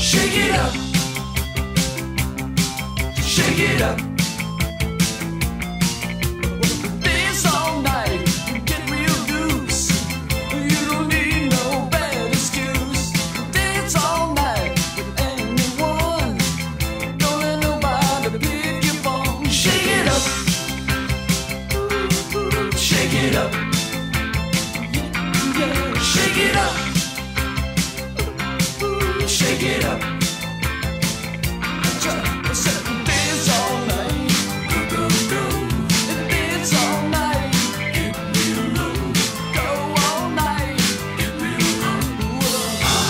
Shake it up. Shake it up. Dance all night, get real loose. You don't need no bad excuse. Dance all night with anyone. Don't let nobody pick your phone. Shake it up. Shake it up. Yeah, shake it up. Shake it up. Dance all night. Dance all night. Go all night.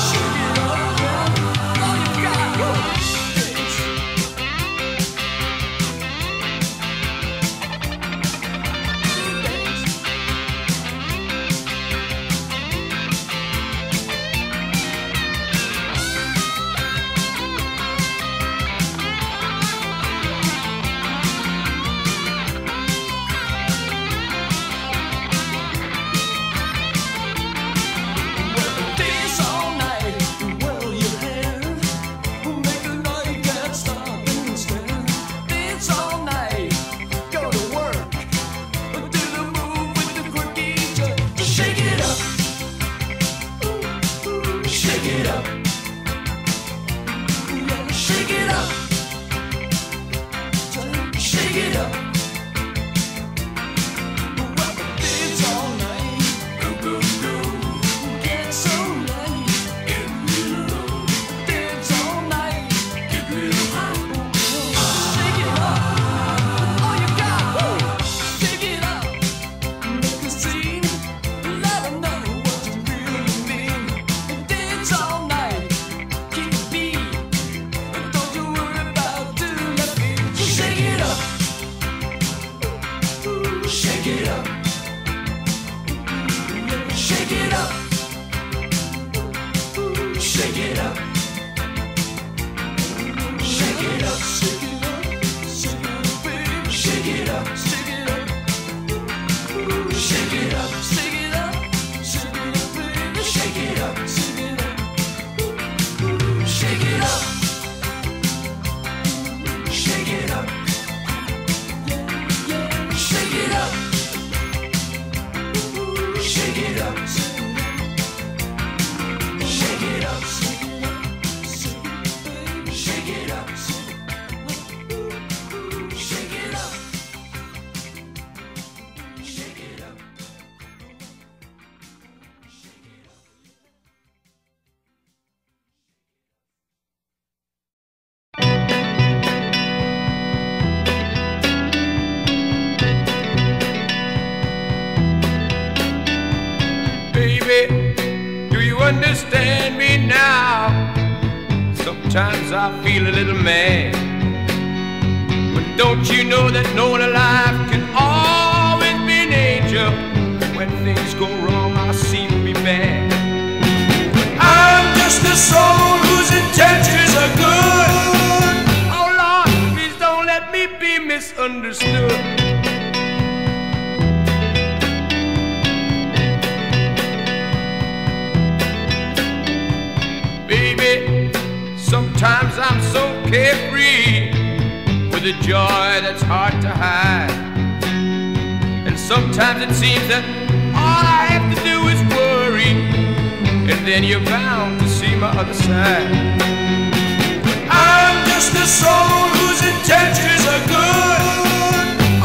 Shake it up, yeah. All you got. Dance. Dance all night, whirl your hair, make a night that stop and stare. Dance all night, go to work, do the move with the quirky jerk. Shake it up, shake it up, yeah, shake it up, shake it up. Dance all night, get so nice. Dance all night, shake it up, all you got. Shake it up, make a scene, let 'em know what you really mean. Dance all night, keep the beat, don't you worry about doing the beat. Shake it up, shake it up, shake it up, shake it up, shake it up, shake it up, shake it up, baby, shake it up, shake it up, shake it up, baby, shake it up, shake it up, shake it up, shake it up, shake it up, shake it up, shake it up, shake it up, shake it up, shake it up. Baby, do you understand me now? Sometimes I feel a little mad, but don't you know that no one alive can always be an angel? When things go wrong, I seem to be bad. I'm just a soul whose intentions are good. Oh Lord, please don't let me be misunderstood. Baby, sometimes I'm so carefree, with a joy that's hard to hide. And sometimes it seems that all I have to do is worry, and then you're bound to see my other side. I'm just a soul whose intentions are good.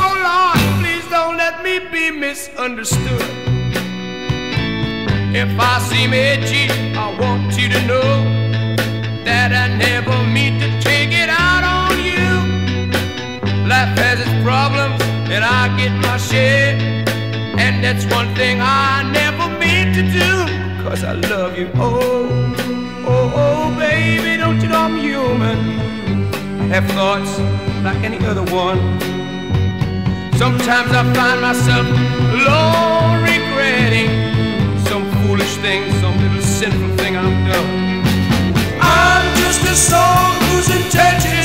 Oh Lord, please don't let me be misunderstood. If I seem edgy, I want you to know that I never mean to take it out on you. Life has its problems, and I get my share, and that's one thing I never mean to do, 'cause I love you. Oh, oh, oh, baby, don't you know I'm human? I have thoughts like any other one. Sometimes I find myself alone regretting some foolish thing, some little sinful thing I've done. I'm just a soul whose intentions